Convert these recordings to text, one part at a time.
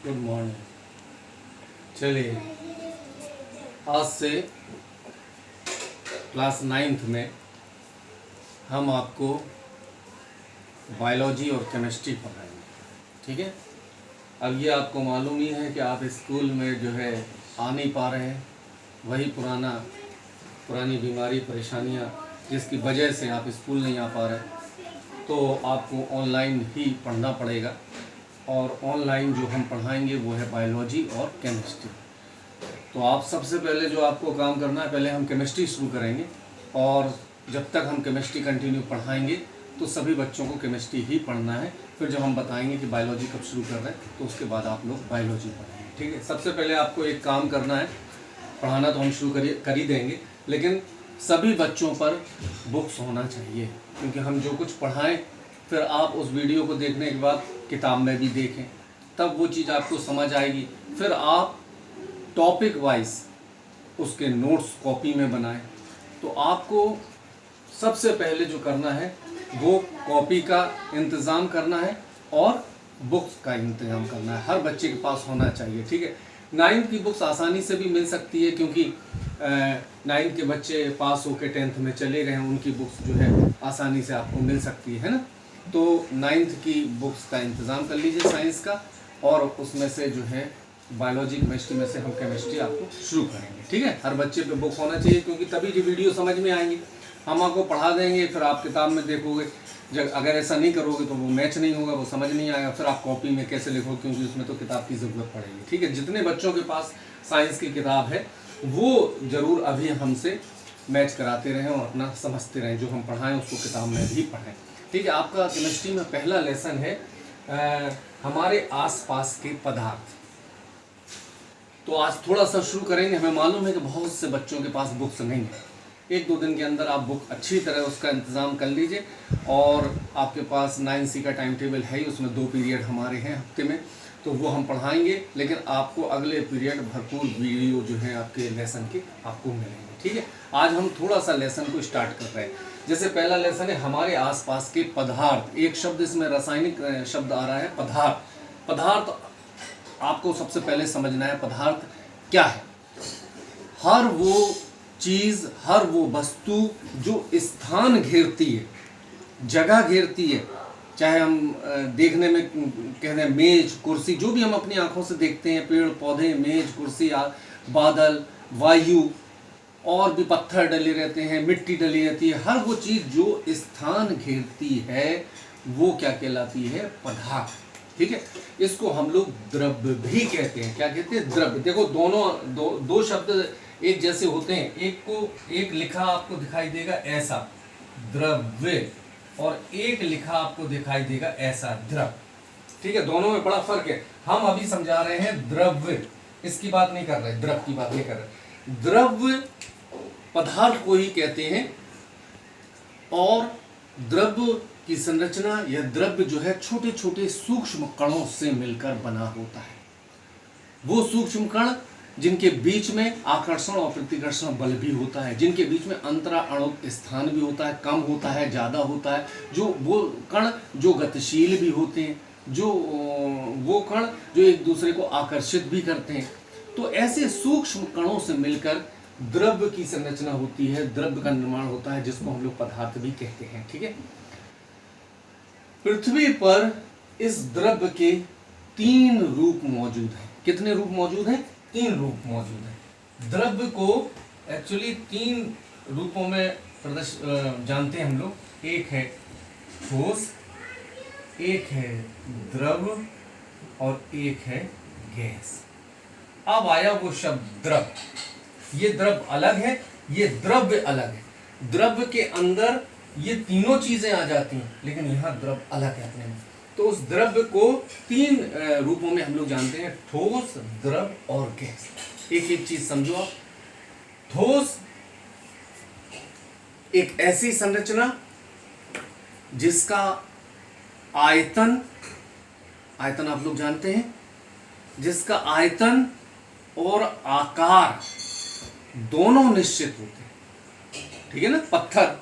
Good morning. चलिए, आज से क्लास 9th में हम आपको बायोलॉजी और केमिस्ट्री पढ़ाएंगे। ठीक है। अब ये आपको मालूम ही है कि आप स्कूल में जो है आ नहीं पा रहे हैं, वही पुरानी बीमारी परेशानियां जिसकी वजह से आप स्कूल नहीं आ पा रहे, तो आपको ऑनलाइन ही पढ़ना पड़ेगा। और ऑनलाइन जो हम पढ़ाएंगे वो है बायोलॉजी और केमिस्ट्री। तो आप सबसे पहले जो आपको काम करना है, पहले हम केमिस्ट्री शुरू करेंगे और जब तक हम केमिस्ट्री कंटिन्यू पढ़ाएंगे तो सभी बच्चों को केमिस्ट्री ही पढ़ना है। फिर जब हम बताएंगे कि बायोलॉजी कब शुरू कर रहे हैं तो उसके बाद आप लोग बायोलॉजी पढ़ेंगे। ठीक है। सबसे पहले आपको एक काम करना है, पढ़ाना तो हम शुरू कर ही देंगे, लेकिन सभी बच्चों पर बुक्स होना चाहिए, क्योंकि हम जो कुछ पढ़ाएं फिर आप उस वीडियो को देखने के बाद किताब में भी देखें, तब वो चीज़ आपको समझ आएगी। फिर आप टॉपिक वाइज उसके नोट्स कॉपी में बनाएं। तो आपको सबसे पहले जो करना है वो कॉपी का इंतज़ाम करना है और बुक्स का इंतज़ाम करना है। हर बच्चे के पास होना चाहिए। ठीक है। 9th की बुक्स आसानी से भी मिल सकती है, क्योंकि 9th के बच्चे पास होकर 10th में चले गए हैं, उनकी बुक्स जो है आसानी से आपको मिल सकती है ना। तो 9th की बुक्स का इंतज़ाम कर लीजिए साइंस का, और उसमें से जो है बायोलॉजी केमिस्ट्री में से हम केमिस्ट्री आपको शुरू करेंगे। ठीक है। हर बच्चे पे बुक होना चाहिए, क्योंकि तभी जो वीडियो समझ में आएंगी। हम आपको पढ़ा देंगे, फिर आप किताब में देखोगे, जब अगर ऐसा नहीं करोगे तो वो मैच नहीं होगा, वो समझ नहीं आएगा। फिर आप कॉपी में कैसे लिखोगे, क्योंकि उसमें तो किताब की ज़रूरत पड़ेगी। ठीक है। जितने बच्चों के पास साइंस की किताब है वो ज़रूर अभी हमसे मैच कराते रहें और अपना समझते रहें, जो हम पढ़ाएं उसको किताब में भी पढ़ें। ठीक है। आपका केमिस्ट्री में पहला लेसन है हमारे आसपास के पदार्थ। तो आज थोड़ा सा शुरू करेंगे। हमें मालूम है कि बहुत से बच्चों के पास बुक्स नहीं है। 1-2 दिन के अंदर आप बुक अच्छी तरह उसका इंतज़ाम कर लीजिए। और आपके पास 9C का टाइम टेबल है ही, उसमें 2 पीरियड हमारे हैं हफ्ते में, तो वो हम पढ़ाएंगे। लेकिन आपको अगले पीरियड भरपूर वीडियो जो है आपके लेसन के आपको मिलेंगे। ठीक है। आज हम थोड़ा सा लेसन को स्टार्ट कर रहे हैं। जैसे पहला लेसन है हमारे आसपास के पदार्थ। एक शब्द इसमें रासायनिक शब्द आ रहा है, पदार्थ। पदार्थ आपको सबसे पहले समझना है पदार्थ क्या है। हर वो चीज़, हर वो वस्तु जो स्थान घेरती है, जगह घेरती है, चाहे हम देखने में कहते हैं मेज कुर्सी, जो भी हम अपनी आंखों से देखते हैं, पेड़ पौधे, मेज कुर्सी, बादल, वायु, और भी पत्थर डले रहते हैं, मिट्टी डली रहती है, हर वो चीज़ जो स्थान घेरती है वो क्या कहलाती है? पदार्थ। ठीक है। इसको हम लोग द्रव्य भी कहते हैं। क्या कहते हैं? द्रव्य। देखो दोनों दो शब्द एक जैसे होते हैं। एक लिखा आपको दिखाई देगा ऐसा, द्रव्य, और एक लिखा आपको दिखाई देगा ऐसा, द्रव। ठीक है। दोनों में बड़ा फर्क है। हम अभी समझा रहे हैं द्रव्य, इसकी बात नहीं कर रहे, द्रव की बात नहीं कर रहे। द्रव्य पदार्थ को ही कहते हैं, और द्रव्य की संरचना या द्रव्य जो है छोटे छोटे सूक्ष्म कणों से मिलकर बना होता है। वो सूक्ष्म कण जिनके बीच में आकर्षण और प्रतिकर्षण बल भी होता है, जिनके बीच में अंतरा अणु स्थान भी होता है, कम होता है, ज़्यादा होता है, जो वो कण जो गतिशील भी होते हैं, जो वो कण जो एक दूसरे को आकर्षित भी करते हैं। तो ऐसे सूक्ष्म कणों से मिलकर द्रव्य की संरचना होती है, द्रव्य का निर्माण होता है, जिसको हम लोग पदार्थ भी कहते हैं। ठीक है। पृथ्वी पर इस द्रव्य के 3 रूप मौजूद हैं। कितने रूप मौजूद हैं? 3 रूप मौजूद हैं। द्रव्य को एक्चुअली 3 रूपों में जानते हैं हम लोग। एक है ठोस, एक है द्रव, और एक है गैस। अब आया वो शब्द द्रव। ये द्रव अलग है, ये द्रव्य अलग है। द्रव्य के अंदर ये तीनों चीजें आ जाती हैं, लेकिन यहाँ द्रव अलग है अपने में। तो उस द्रव्य को 3 रूपों में हम लोग जानते हैं, ठोस, द्रव और गैस। एक एक चीज समझो आप। ठोस एक ऐसी संरचना जिसका आयतन आप लोग जानते हैं, जिसका आयतन और आकार दोनों निश्चित होते हैं। ठीक है ना। पत्थर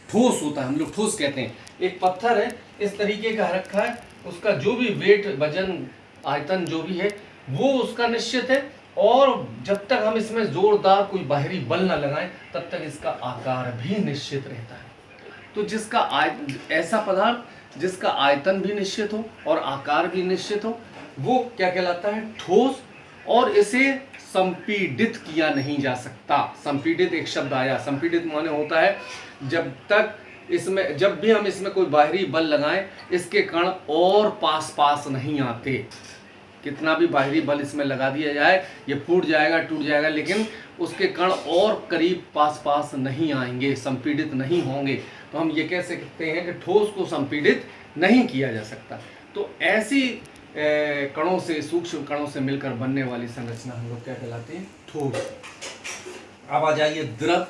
ठोस होता है, हम लोग ठोस कहते हैं। एक पत्थर है, इस तरीके का रखा है, उसका जो भी वेट वजन आयतन जो भी है वो उसका निश्चित है, और जब तक हम इसमें जोरदार कोई बाहरी बल ना लगाएं तब तक इसका आकार भी निश्चित रहता है। तो ऐसा पदार्थ जिसका आयतन भी निश्चित हो और आकार भी निश्चित हो वो क्या कहलाता है? ठोस। और इसे संपीडित किया नहीं जा सकता। संपीडित एक शब्द आया, संपीडित माने होता है जब भी हम इसमें कोई बाहरी बल लगाएं इसके कण और पास पास नहीं आते। कितना भी बाहरी बल इसमें लगा दिया जाए ये फूट जाएगा, टूट जाएगा, लेकिन उसके कण और करीब पास पास नहीं आएंगे, संपीडित नहीं होंगे। तो हम ये कह सकते हैं कि ठोस को संपीडित नहीं किया जा सकता। तो ऐसी कणों से, सूक्ष्म कणों से मिलकर बनने वाली संरचना हम लोग क्या कहलाते हैं? ठोस। अब आ जाइए द्रव।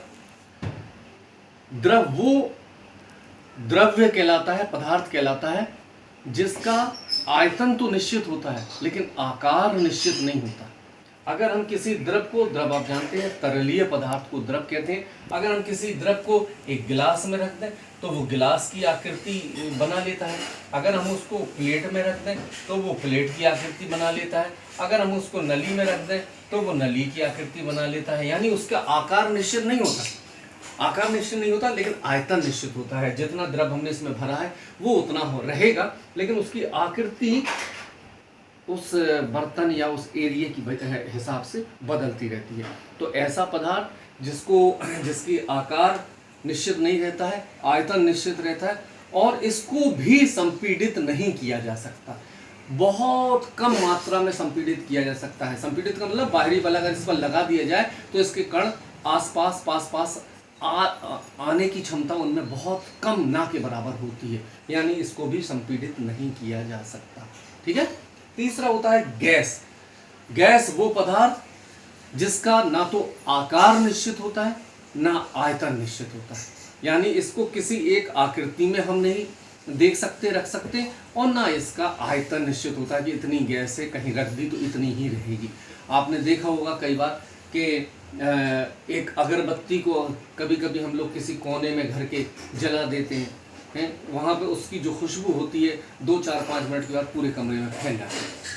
द्रव वो द्रव्य कहलाता है, पदार्थ कहलाता है जिसका आयतन तो निश्चित होता है लेकिन आकार निश्चित नहीं होता। अगर हम किसी द्रव को, द्रव आप जानते हैं तरलीय पदार्थ को द्रव कहते हैं, अगर हम किसी द्रव को एक गिलास में रख दें तो वो गिलास की आकृति बना लेता है। अगर हम उसको प्लेट में रख दें तो वो प्लेट की आकृति बना लेता है। अगर हम उसको नली में रख दें तो वो नली की आकृति बना लेता है। यानी उसका आकार निश्चित नहीं होता, आकार निश्चित नहीं होता लेकिन आयतन निश्चित होता है। जितना द्रव हमने इसमें भरा है वो उतना रहेगा, लेकिन उसकी आकृति उस बर्तन या उस एरिया की हिसाब से बदलती रहती है। तो ऐसा पदार्थ जिसकी आकार निश्चित नहीं रहता है, आयतन निश्चित रहता है और इसको भी संपीडित नहीं किया जा सकता। बहुत कम मात्रा में संपीडित किया जा सकता है। संपीडित का मतलब बाहरी बल अगर इस पर लगा दिया जाए तो इसके कण आसपास पास आने की क्षमता उनमें बहुत कम, ना के बराबर होती है। यानी इसको भी संपीडित नहीं किया जा सकता। ठीक है। तीसरा होता है गैस। गैस वो पदार्थ जिसका ना तो आकार निश्चित होता है ना आयतन निश्चित होता है। यानी इसको किसी एक आकृति में हम नहीं देख सकते, रख सकते, और ना इसका आयतन निश्चित होता है कि इतनी गैस है, कहीं रख दी तो इतनी ही रहेगी। आपने देखा होगा कई बार कि एक अगरबत्ती को कभी कभी हम लोग किसी कोने में घर के जला देते हैं, वहाँ पे उसकी जो खुशबू होती है 2-4-5 मिनट के बाद पूरे कमरे में फैल जाती है।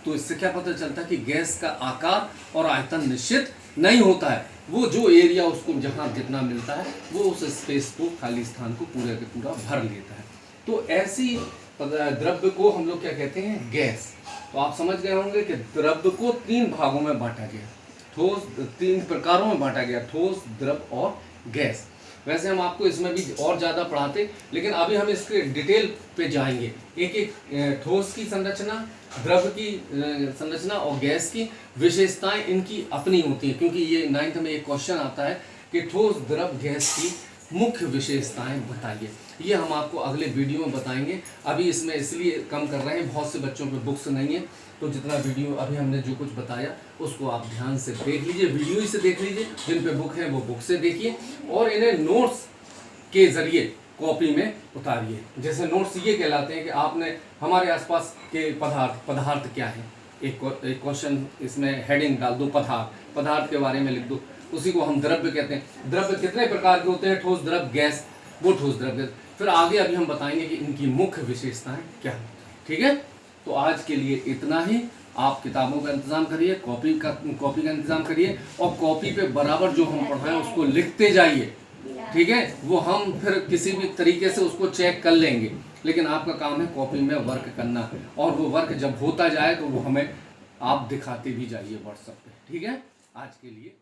तो इससे क्या पता चलता है कि गैस का आकार और आयतन निश्चित नहीं होता है। वो जो एरिया उसको जहाँ जितना मिलता है वो उस स्पेस को, खाली स्थान को पूरा के पूरा भर लेता है। तो ऐसी द्रव्य को हम लोग क्या कहते हैं? गैस। तो आप समझ गए होंगे कि द्रव्य को 3 भागों में बांटा गया, ठोस 3 प्रकारों में बांटा गया, ठोस, द्रव और गैस। वैसे हम आपको इसमें भी और ज़्यादा पढ़ाते, लेकिन अभी हम इसके डिटेल पे जाएंगे। एक ठोस की संरचना, द्रव की संरचना और गैस की विशेषताएं इनकी अपनी होती हैं, क्योंकि ये 9th में एक क्वेश्चन आता है कि ठोस, द्रव, गैस की मुख्य विशेषताएं बताइए। ये हम आपको अगले वीडियो में बताएंगे। अभी इसमें इसलिए कम कर रहे हैं, बहुत से बच्चों पे बुक्स नहीं है, तो जितना वीडियो अभी हमने जो कुछ बताया उसको आप ध्यान से देख लीजिए, वीडियो ही से देख लीजिए। जिन पे बुक है वो बुक से देखिए और इन्हें नोट्स के ज़रिए कॉपी में उतारिए। जैसे नोट्स ये कहलाते हैं कि आपने हमारे आसपास के पदार्थ क्या है, एक क्वेश्चन इसमें हेडिंग डाल दो, पदार्थ के बारे में लिख दो, उसी को हम द्रव्य कहते हैं। द्रव्य कितने प्रकार के होते हैं? ठोस, द्रव, गैस, वो ठोस, द्रव, गैस। फिर आगे अभी हम बताएंगे कि इनकी मुख्य विशेषताएं क्या है। ठीक है। तो आज के लिए इतना ही। आप किताबों का इंतजाम करिए, कॉपी का इंतजाम करिए, और कॉपी पे बराबर जो हम पढ़ाएं उसको लिखते जाइए। ठीक है। वो हम फिर किसी भी तरीके से उसको चेक कर लेंगे, लेकिन आपका काम है कॉपी में वर्क करना, और वो वर्क जब होता जाए तो वो हमें आप दिखाते भी जाइए व्हाट्सएप पे। ठीक है। आज के लिए